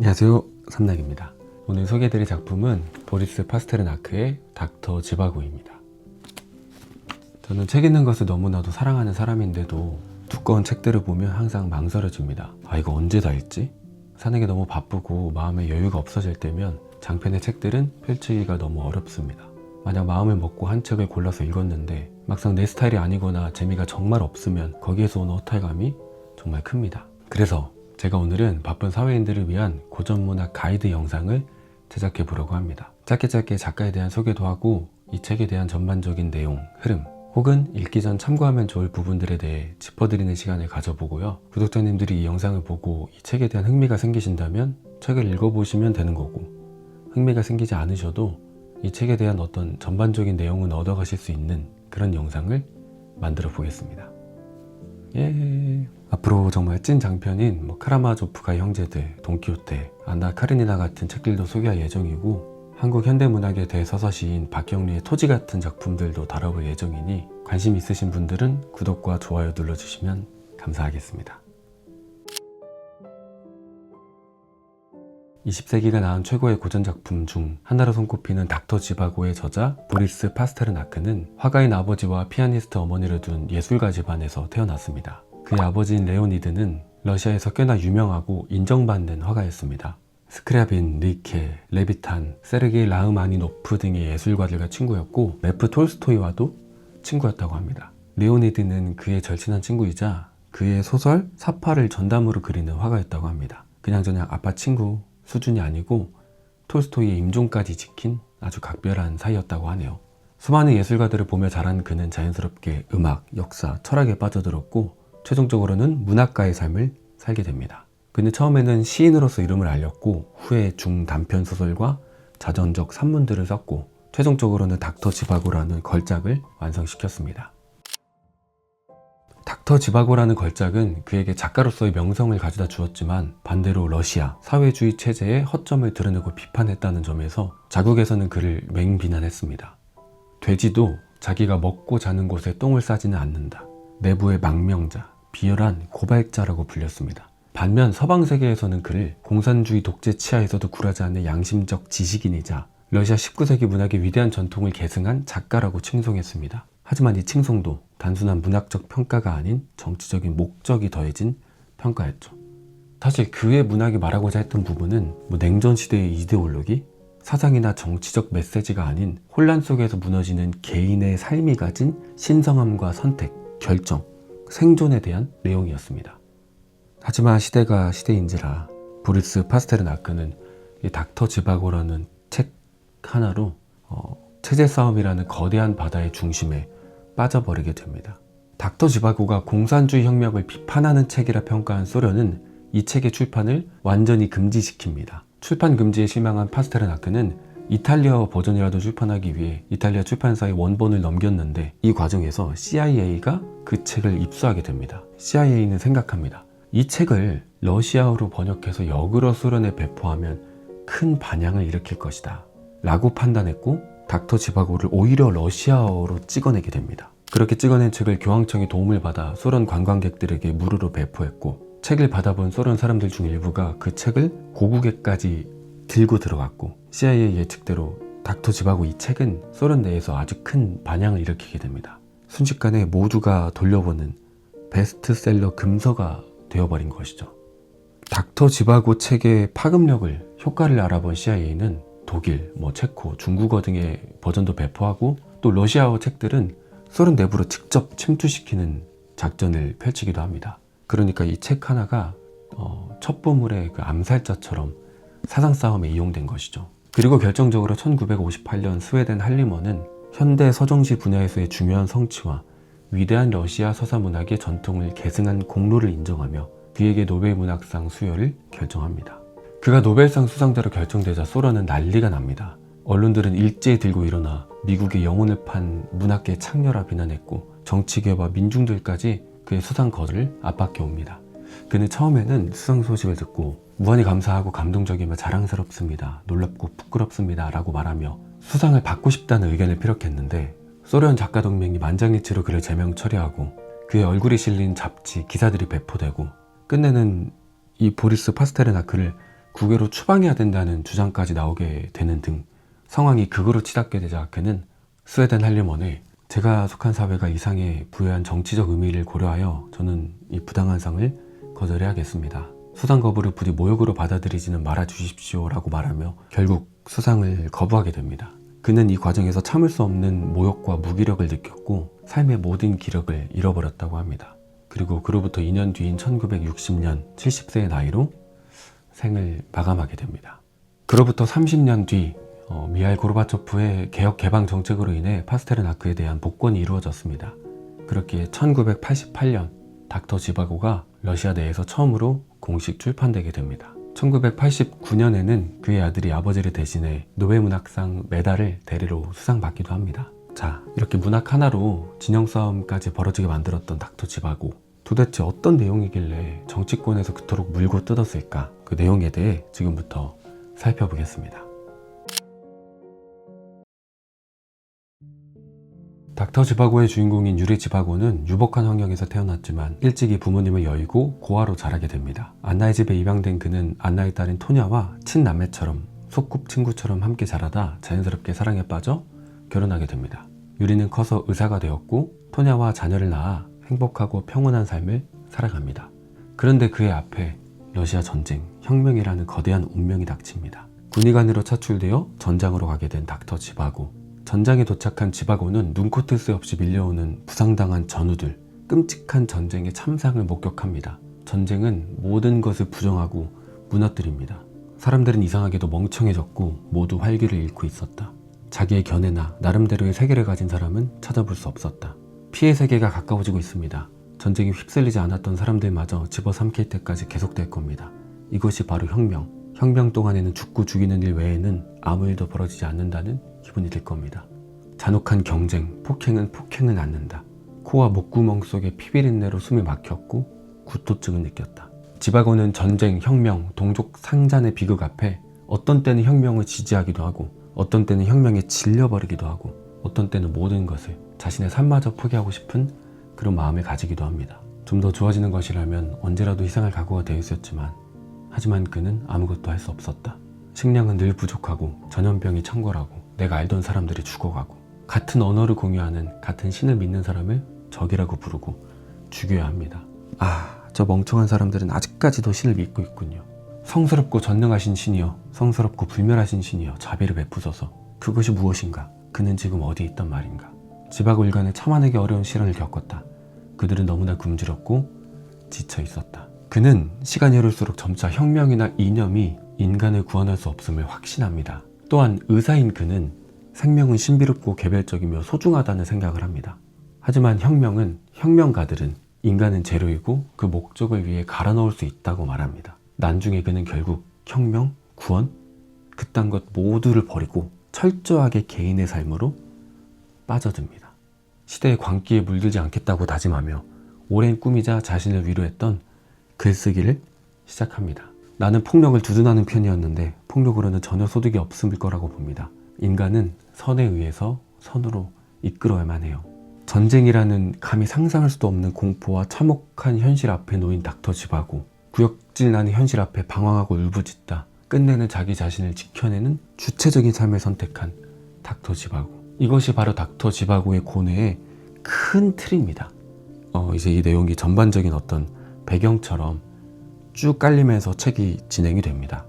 안녕하세요, 삼락입니다. 오늘 소개해드릴 작품은 보리스 파스테르나크의 닥터 지바고입니다. 저는 책 읽는 것을 너무나도 사랑하는 사람인데도 두꺼운 책들을 보면 항상 망설여집니다. 이거 언제 다 읽지? 사는 게 너무 바쁘고 마음에 여유가 없어질 때면 장편의 책들은 펼치기가 너무 어렵습니다. 만약 마음을 먹고 한 책을 골라서 읽었는데 막상 내 스타일이 아니거나 재미가 정말 없으면 거기에서 오는 허탈감이 정말 큽니다. 그래서 제가 오늘은 바쁜 사회인들을 위한 고전문학 가이드 영상을 제작해 보려고 합니다. 짧게 작가에 대한 소개도 하고 이 책에 대한 전반적인 내용, 흐름 혹은 읽기 전 참고하면 좋을 부분들에 대해 짚어드리는 시간을 가져보고요. 구독자님들이 이 영상을 보고 이 책에 대한 흥미가 생기신다면 책을 읽어보시면 되는 거고, 흥미가 생기지 않으셔도 이 책에 대한 어떤 전반적인 내용은 얻어가실 수 있는 그런 영상을 만들어 보겠습니다. 앞으로 정말 찐 장편인 카라마조프가의 형제들, 돈키호테, 안나 카르니나 같은 책들도 소개할 예정이고, 한국 현대문학의 대서사시인 박경리의 토지 같은 작품들도 다뤄볼 예정이니 관심 있으신 분들은 구독과 좋아요 눌러주시면 감사하겠습니다. 20세기가 낳은 최고의 고전작품 중 하나로 손꼽히는 닥터 지바고의 저자 보리스 파스테르나크는 화가인 아버지와 피아니스트 어머니를 둔 예술가 집안에서 태어났습니다. 그의 아버지인 레오니드는 러시아에서 꽤나 유명하고 인정받는 화가였습니다. 스크랴빈, 리케, 레비탄, 세르게이 라흐마니노프 등의 예술가들과 친구였고 레프 톨스토이와도 친구였다고 합니다. 레오니드는 그의 절친한 친구이자 그의 소설 사파를 전담으로 그리는 화가였다고 합니다. 그냥저냥 아빠 친구 수준이 아니고 톨스토이의 임종까지 지킨 아주 각별한 사이였다고 하네요. 수많은 예술가들을 보며 자란 그는 자연스럽게 음악, 역사, 철학에 빠져들었고 최종적으로는 문학가의 삶을 살게 됩니다. 그는 처음에는 시인으로서 이름을 알렸고 후에 중단편 소설과 자전적 산문들을 썼고 최종적으로는 닥터 지바고라는 걸작을 완성시켰습니다. 닥터 지바고라는 걸작은 그에게 작가로서의 명성을 가져다 주었지만 반대로 러시아 사회주의 체제의 허점을 드러내고 비판했다는 점에서 자국에서는 그를 맹비난했습니다. 돼지도 자기가 먹고 자는 곳에 똥을 싸지는 않는다. 내부의 망명자, 비열한 고발자라고 불렸습니다. 반면 서방 세계에서는 그를 공산주의 독재 치하에서도 굴하지 않는 양심적 지식인이자 러시아 19세기 문학의 위대한 전통을 계승한 작가라고 칭송했습니다. 하지만 이 칭송도 단순한 문학적 평가가 아닌 정치적인 목적이 더해진 평가였죠. 사실 그의 문학이 말하고자 했던 부분은 냉전 시대의 이데올로기, 사상이나 정치적 메시지가 아닌 혼란 속에서 무너지는 개인의 삶이 가진 신성함과 선택, 결정, 생존에 대한 내용이었습니다. 하지만 시대가 시대인지라 보리스 파스테르나크는 이 닥터 지바고라는 책 하나로 체제 싸움이라는 거대한 바다의 중심에 빠져버리게 됩니다. 닥터 지바고가 공산주의 혁명을 비판하는 책이라 평가한 소련은 이 책의 출판을 완전히 금지시킵니다. 출판 금지에 실망한 파스테르나크는 이탈리아어 버전이라도 출판하기 위해 이탈리아 출판사에 원본을 넘겼는데 이 과정에서 CIA가 그 책을 입수하게 됩니다. CIA는 생각합니다. 이 책을 러시아어로 번역해서 역으로 소련에 배포하면 큰 반향을 일으킬 것이다 라고 판단했고 닥터 지바고를 오히려 러시아어로 찍어내게 됩니다. 그렇게 찍어낸 책을 교황청의 도움을 받아 소련 관광객들에게 무료로 배포했고 책을 받아본 소련 사람들 중 일부가 그 책을 고국에까지 들고 들어갔고 CIA 예측대로 닥터 지바고 이 책은 소련 내에서 아주 큰 반향을 일으키게 됩니다. 순식간에 모두가 돌려보는 베스트셀러 금서가 되어버린 것이죠. 닥터 지바고 책의 파급력을, 효과를 알아본 CIA는 독일, 체코, 중국어 등의 버전도 배포하고 또 러시아어 책들은 소련 내부로 직접 침투시키는 작전을 펼치기도 합니다. 그러니까 이 책 하나가 첩보물의 그 암살자처럼 사상 싸움에 이용된 것이죠. 그리고 결정적으로 1958년 스웨덴 할리먼은 현대 서정시 분야에서의 중요한 성취와 위대한 러시아 서사문학의 전통을 계승한 공로를 인정하며 그에게 노벨문학상 수여를 결정합니다. 그가 노벨상 수상자로 결정되자 소련은 난리가 납니다. 언론들은 일제히 들고 일어나 미국의 영혼을 판 문학계 창녀라 비난했고 정치계와 민중들까지 그의 수상 거절을 압박해옵니다. 그는 처음에는 수상 소식을 듣고 무한히 감사하고 감동적이며 자랑스럽습니다, 놀랍고 부끄럽습니다 라고 말하며 수상을 받고 싶다는 의견을 피력했는데 소련 작가동맹이 만장일치로 그를 제명 처리하고 그의 얼굴이 실린 잡지, 기사들이 배포되고 끝내는 이 보리스 파스테르나크를 국외로 추방해야 된다는 주장까지 나오게 되는 등 상황이 극으로 치닫게 되자 그는 스웨덴 한림원에 제가 속한 사회가 이상에 부여한 정치적 의미를 고려하여 저는 이 부당한 상을 거절해야겠습니다. 수상 거부를 부디 모욕으로 받아들이지는 말아 주십시오 라고 말하며 결국 수상을 거부하게 됩니다. 그는 이 과정에서 참을 수 없는 모욕과 무기력을 느꼈고 삶의 모든 기력을 잃어버렸다고 합니다. 그리고 그로부터 2년 뒤인 1960년 70세의 나이로 생을 마감하게 됩니다. 그로부터 30년 뒤 미하일 고르바초프의 개혁 개방 정책으로 인해 파스테르나크에 대한 복권이 이루어졌습니다. 그렇기에 1988년 닥터 지바고가 러시아 내에서 처음으로 공식 출판되게 됩니다. 1989년에는 그의 아들이 아버지를 대신해 노벨문학상 메달을 대리로 수상받기도 합니다. 자, 이렇게 문학 하나로 진영 싸움까지 벌어지게 만들었던 닥터 지바고, 도대체 어떤 내용이길래 정치권에서 그토록 물고 뜯었을까? 그 내용에 대해 지금부터 살펴보겠습니다. 닥터 지바고의 주인공인 유리 지바고는 유복한 환경에서 태어났지만 일찍이 부모님을 여의고 고아로 자라게 됩니다. 안나의 집에 입양된 그는 안나의 딸인 토냐와 친남매처럼 소꿉친구처럼 함께 자라다 자연스럽게 사랑에 빠져 결혼하게 됩니다. 유리는 커서 의사가 되었고 토냐와 자녀를 낳아 행복하고 평온한 삶을 살아갑니다. 그런데 그의 앞에 러시아 전쟁, 혁명이라는 거대한 운명이 닥칩니다. 군의관으로 차출되어 전장으로 가게 된 닥터 지바고. 전장에 도착한 지바고는 눈코뜰 새 없이 밀려오는 부상당한 전우들, 끔찍한 전쟁의 참상을 목격합니다. 전쟁은 모든 것을 부정하고 무너뜨립니다. 사람들은 이상하게도 멍청해졌고 모두 활기를 잃고 있었다. 자기의 견해나 나름대로의 세계를 가진 사람은 찾아볼 수 없었다. 피해 세계가 가까워지고 있습니다. 전쟁에 휩쓸리지 않았던 사람들마저 집어삼킬 때까지 계속될 겁니다. 이것이 바로 혁명. 혁명 동안에는 죽고 죽이는 일 외에는 아무 일도 벌어지지 않는다는 기분이 들 겁니다. 잔혹한 경쟁, 폭행은 않는다. 코와 목구멍 속에 피비린내로 숨이 막혔고 구토증을 느꼈다. 지바고는 전쟁, 혁명, 동족 상잔의 비극 앞에 어떤 때는 혁명을 지지하기도 하고 어떤 때는 혁명에 질려버리기도 하고 어떤 때는 모든 것을 자신의 삶마저 포기하고 싶은 그런 마음을 가지기도 합니다. 좀 더 좋아지는 것이라면 언제라도 희생할 각오가 되어 있었지만 하지만 그는 아무것도 할 수 없었다. 식량은 늘 부족하고 전염병이 창궐하고 내가 알던 사람들이 죽어가고 같은 언어를 공유하는 같은 신을 믿는 사람을 적이라고 부르고 죽여야 합니다. 저 멍청한 사람들은 아직까지도 신을 믿고 있군요. 성스럽고 전능하신 신이여, 성스럽고 불멸하신 신이여, 자비를 베푸소서. 그것이 무엇인가? 그는 지금 어디에 있단 말인가? 지바고 일가는 참아내기 어려운 시련을 겪었다. 그들은 너무나 굶주렸고 지쳐 있었다. 그는 시간이 흐를수록 점차 혁명이나 이념이 인간을 구원할 수 없음을 확신합니다. 또한 의사인 그는 생명은 신비롭고 개별적이며 소중하다는 생각을 합니다. 하지만 혁명가들은 인간은 재료이고 그 목적을 위해 갈아 넣을 수 있다고 말합니다. 나중에 그는 결국 혁명, 구원, 그딴 것 모두를 버리고 철저하게 개인의 삶으로 빠져듭니다. 시대의 광기에 물들지 않겠다고 다짐하며 오랜 꿈이자 자신을 위로했던 글쓰기를 시작합니다. 나는 폭력을 두둔하는 편이었는데 폭력으로는 전혀 소득이 없을 거라고 봅니다. 인간은 선에 의해서 선으로 이끌어야만 해요. 전쟁이라는 감히 상상할 수도 없는 공포와 참혹한 현실 앞에 놓인 닥터 지바고, 구역질나는 현실 앞에 방황하고 울부짖다 끝내는 자기 자신을 지켜내는 주체적인 삶을 선택한 닥터 지바고. 이것이 바로 닥터 지바고의 고뇌의 큰 틀입니다. 이제 이 내용이 전반적인 어떤 배경처럼 쭉 깔리면서 책이 진행이 됩니다.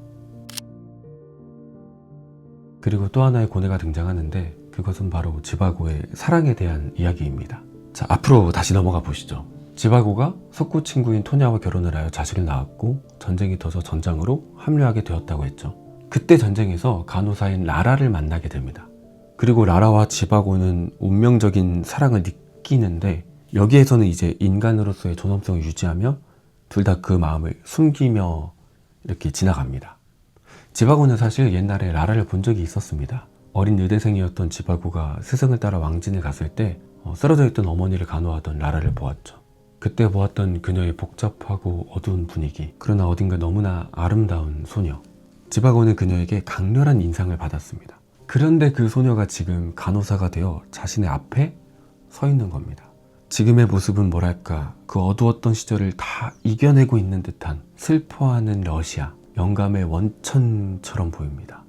그리고 또 하나의 고뇌가 등장하는데 그것은 바로 지바고의 사랑에 대한 이야기입니다. 자, 앞으로 다시 넘어가 보시죠. 지바고가 속구 친구인 토냐와 결혼을 하여 자식을 낳았고 전쟁이 터져 전장으로 합류하게 되었다고 했죠. 그때 전쟁에서 간호사인 라라를 만나게 됩니다. 그리고 라라와 지바고는 운명적인 사랑을 느끼는데 여기에서는 이제 인간으로서의 존엄성을 유지하며 둘 다 그 마음을 숨기며 이렇게 지나갑니다. 지바고는 사실 옛날에 라라를 본 적이 있었습니다. 어린 의대생이었던 지바고가 스승을 따라 왕진을 갔을 때 쓰러져 있던 어머니를 간호하던 라라를 보았죠. 그때 보았던 그녀의 복잡하고 어두운 분위기, 그러나 어딘가 너무나 아름다운 소녀. 지바고는 그녀에게 강렬한 인상을 받았습니다. 그런데 그 소녀가 지금 간호사가 되어 자신의 앞에 서 있는 겁니다. 지금의 모습은 뭐랄까, 그 어두웠던 시절을 다 이겨내고 있는 듯한 슬퍼하는 러시아, 영감의 원천처럼 보입니다.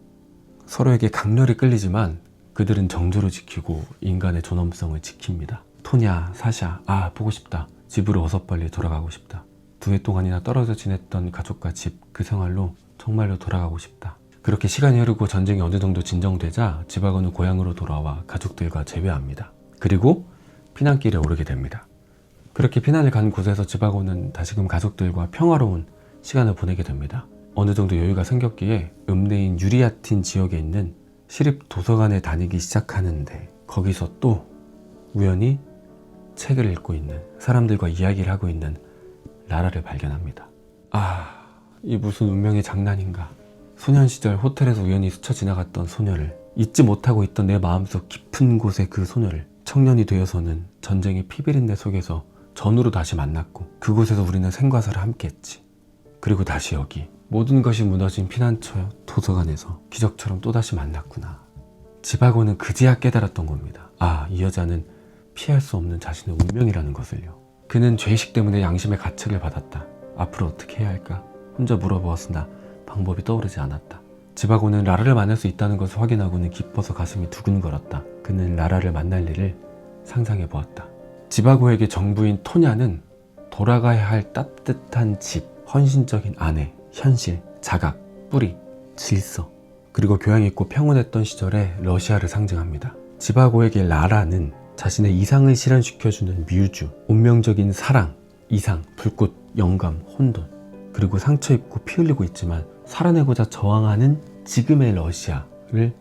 서로에게 강렬히 끌리지만 그들은 정조를 지키고 인간의 존엄성을 지킵니다. 토냐, 사샤, 보고 싶다. 집으로 어서 빨리 돌아가고 싶다. 2해 동안이나 떨어져 지냈던 가족과 집, 그 생활로 정말로 돌아가고 싶다. 그렇게 시간이 흐르고 전쟁이 어느 정도 진정되자 지바고는 고향으로 돌아와 가족들과 재회합니다. 그리고 피난길에 오르게 됩니다. 그렇게 피난을 간 곳에서 지바고는 다시금 가족들과 평화로운 시간을 보내게 됩니다. 어느 정도 여유가 생겼기에 읍내인 유리아틴 지역에 있는 시립 도서관에 다니기 시작하는데 거기서 또 우연히 책을 읽고 있는, 사람들과 이야기를 하고 있는 라라를 발견합니다. 이 무슨 운명의 장난인가. 소년 시절 호텔에서 우연히 스쳐 지나갔던 소녀를, 잊지 못하고 있던 내 마음속 깊은 곳의 그 소녀를 청년이 되어서는 전쟁의 피비린내 속에서 전우로 다시 만났고 그곳에서 우리는 생과사를 함께 했지. 그리고 다시 여기 모든 것이 무너진 피난처 도서관에서 기적처럼 또다시 만났구나. 지바고는 그제야 깨달았던 겁니다. 이 여자는 피할 수 없는 자신의 운명이라는 것을요. 그는 죄의식 때문에 양심의 가책을 받았다. 앞으로 어떻게 해야 할까? 혼자 물어보았으나 방법이 떠오르지 않았다. 지바고는 라라를 만날 수 있다는 것을 확인하고는 기뻐서 가슴이 두근거렸다. 그는 라라를 만날 일을 상상해 보았다. 지바고에게 정부인 토냐는 돌아가야 할 따뜻한 집, 헌신적인 아내, 현실, 자각, 뿌리, 질서, 그리고 교양 있고 평온했던 시절의 러시아를 상징합니다. 지바고에게 라라는 자신의 이상을 실현시켜주는 뮤즈, 운명적인 사랑, 이상, 불꽃, 영감, 혼돈, 그리고 상처 입고 피 흘리고 있지만 살아내고자 저항하는 지금의 러시아를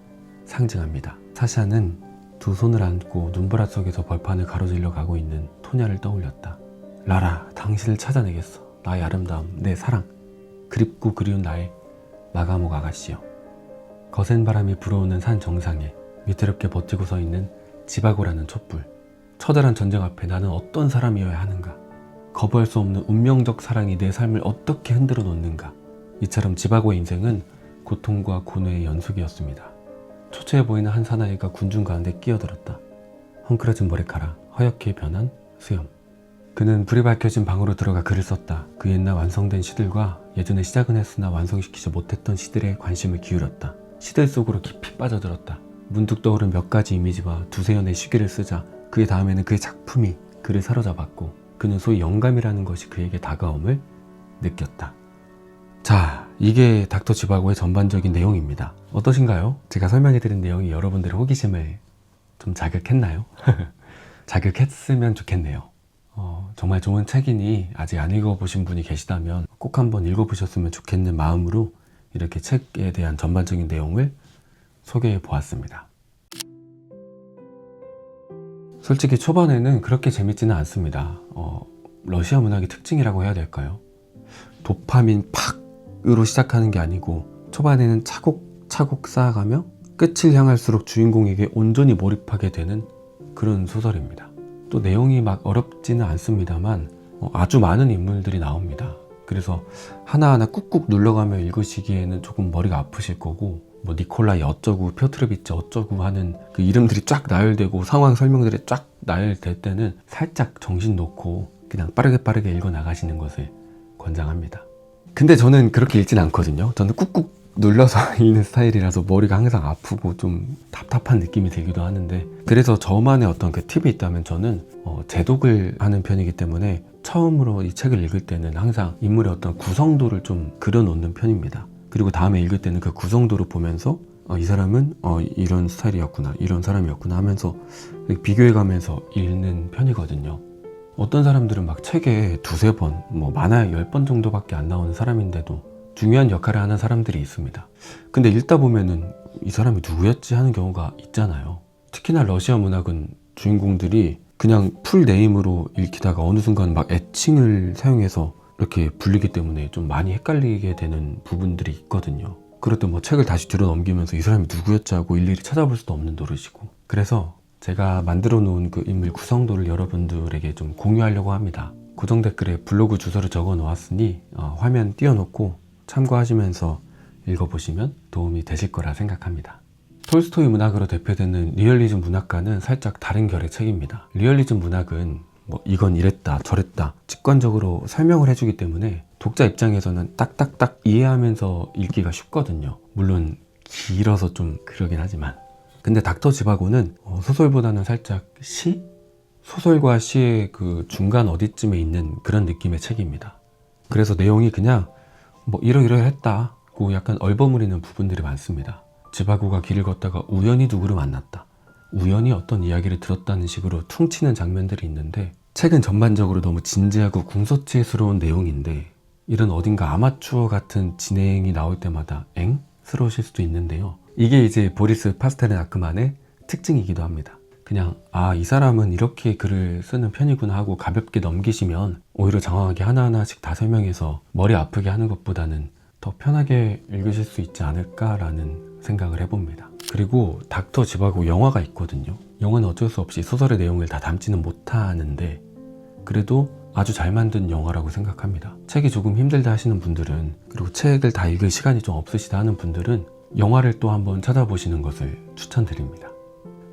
상징합니다. 사샤는 2 손을 안고 눈보라 속에서 벌판을 가로질러 가고 있는 토냐를 떠올렸다. 라라, 당신을 찾아내겠어. 나의 아름다움, 내 사랑, 그립고 그리운 나의 마가목 아가씨여. 거센 바람이 불어오는 산 정상에 위태롭게 버티고 서 있는 지바고라는 촛불. 처절한 전쟁 앞에 나는 어떤 사람이어야 하는가? 거부할 수 없는 운명적 사랑이 내 삶을 어떻게 흔들어 놓는가? 이처럼 지바고의 인생은 고통과 고뇌의 연속이었습니다. 초췌해 보이는 한 사나이가 군중 가운데 끼어들었다. 헝클어진 머리카락, 허옇게 변한 수염. 그는 불이 밝혀진 방으로 들어가 글을 썼다. 그 옛날 완성된 시들과 예전에 시작은 했으나 완성시키지 못했던 시들에 관심을 기울였다. 시들 속으로 깊이 빠져들었다. 문득 떠오른 몇 가지 이미지와 2-3연의 시기를 쓰자 그의 다음에는 그의 작품이 그를 사로잡았고 그는 소위 영감이라는 것이 그에게 다가옴을 느꼈다. 자, 이게 닥터 지바고의 전반적인 내용입니다. 어떠신가요? 제가 설명해드린 내용이 여러분들의 호기심을 좀 자극했나요? 자극했으면 좋겠네요. 정말 좋은 책이니 아직 안 읽어보신 분이 계시다면 꼭 한번 읽어보셨으면 좋겠는 마음으로 이렇게 책에 대한 전반적인 내용을 소개해 보았습니다. 솔직히 초반에는 그렇게 재밌지는 않습니다. 러시아 문학의 특징이라고 해야 될까요? 도파민 팍으로 시작하는 게 아니고 초반에는 차곡차곡 쌓아가며 끝을 향할수록 주인공에게 온전히 몰입하게 되는 그런 소설입니다. 또 내용이 막 어렵지는 않습니다만 아주 많은 인물들이 나옵니다. 그래서 하나하나 꾹꾹 눌러가며 읽으시기에는 조금 머리가 아프실 거고 뭐 니콜라이 어쩌고 피오트르비치 어쩌고 하는 그 이름들이 쫙 나열되고 상황 설명들이 쫙 나열될 때는 살짝 정신 놓고 그냥 빠르게 읽어 나가시는 것을 권장합니다. 근데 저는 그렇게 읽진 않거든요. 저는 꾹꾹 눌러서 읽는 스타일이라서 머리가 항상 아프고 좀 답답한 느낌이 들기도 하는데 그래서 저만의 어떤 그 팁이 있다면 저는 재독을 하는 편이기 때문에 처음으로 이 책을 읽을 때는 항상 인물의 어떤 구성도를 좀 그려놓는 편입니다. 그리고 다음에 읽을 때는 그 구성도를 보면서 이 사람은 이런 스타일이었구나, 이런 사람이었구나 하면서 비교해가면서 읽는 편이거든요. 어떤 사람들은 막 책에 2-3번, 뭐 많아야 10번 정도밖에 안 나오는 사람인데도 중요한 역할을 하는 사람들이 있습니다. 근데 읽다 보면은 이 사람이 누구였지 하는 경우가 있잖아요. 특히나 러시아 문학은 주인공들이 그냥 풀 네임으로 읽히다가 어느 순간 막 애칭을 사용해서 이렇게 불리기 때문에 좀 많이 헷갈리게 되는 부분들이 있거든요. 그럴 때 뭐 책을 다시 뒤로 넘기면서 이 사람이 누구였지 하고 일일이 찾아볼 수도 없는 노릇이고. 그래서 제가 만들어 놓은 그 인물 구성도를 여러분들에게 좀 공유하려고 합니다. 고정 댓글에 블로그 주소를 적어 놓았으니 화면 띄워놓고 참고하시면서 읽어보시면 도움이 되실 거라 생각합니다. 톨스토이 문학으로 대표되는 리얼리즘 문학과는 살짝 다른 결의 책입니다. 리얼리즘 문학은 뭐 이건 이랬다 저랬다 직관적으로 설명을 해주기 때문에 독자 입장에서는 딱딱딱 이해하면서 읽기가 쉽거든요. 물론 길어서 좀 그러긴 하지만. 근데 닥터 지바고는 소설보다는 살짝 시? 소설과 시의 그 중간 어디쯤에 있는 그런 느낌의 책입니다. 그래서 내용이 그냥 뭐 이러이러했다고 약간 얼버무리는 부분들이 많습니다. 지바고가 길을 걷다가 우연히 누구를 만났다, 우연히 어떤 이야기를 들었다는 식으로 퉁치는 장면들이 있는데, 책은 전반적으로 너무 진지하고 궁서체스러운 내용인데 이런 어딘가 아마추어 같은 진행이 나올 때마다 엥? 스러우실 수도 있는데요. 이게 이제 보리스 파스테르나크만의 특징이기도 합니다. 그냥 이 사람은 이렇게 글을 쓰는 편이구나 하고 가볍게 넘기시면 오히려 장황하게 하나하나씩 다 설명해서 머리 아프게 하는 것보다는 더 편하게 읽으실 수 있지 않을까라는 생각을 해봅니다. 그리고 닥터 지바고 영화가 있거든요. 영화는 어쩔 수 없이 소설의 내용을 다 담지는 못하는데 그래도 아주 잘 만든 영화라고 생각합니다. 책이 조금 힘들다 하시는 분들은, 그리고 책을 다 읽을 시간이 좀 없으시다 하는 분들은 영화를 또 한번 찾아보시는 것을 추천드립니다.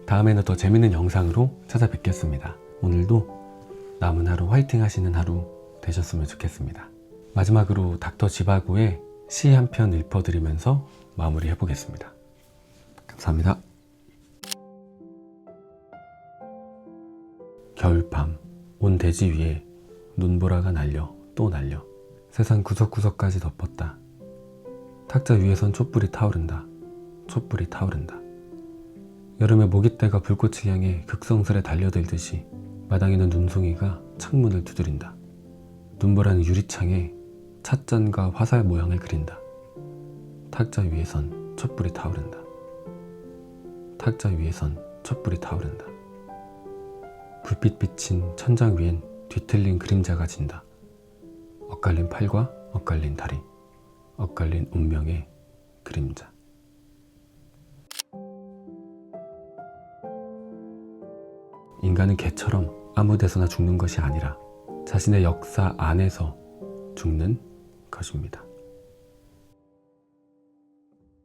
다음에는 더 재밌는 영상으로 찾아뵙겠습니다. 오늘도 남은 하루 화이팅 하시는 하루 되셨으면 좋겠습니다. 마지막으로 닥터 지바고의 시 한 편 읽어드리면서 마무리 해보겠습니다. 감사합니다. 겨울밤, 온 대지 위에 눈보라가 날려 또 날려 세상 구석구석까지 덮었다. 탁자 위에선 촛불이 타오른다. 촛불이 타오른다. 여름의 모깃대가 불꽃을 향해 극성스레 달려들듯이 마당에는 눈송이가 창문을 두드린다. 눈보라는 유리창에 찻잔과 화살 모양을 그린다. 탁자 위에선 촛불이 타오른다. 탁자 위에선 촛불이 타오른다. 불빛 비친 천장 위엔 뒤틀린 그림자가 진다. 엇갈린 팔과 엇갈린 다리, 엇갈린 운명의 그림자. 인간은 개처럼 아무 데서나 죽는 것이 아니라 자신의 역사 안에서 죽는 것입니다.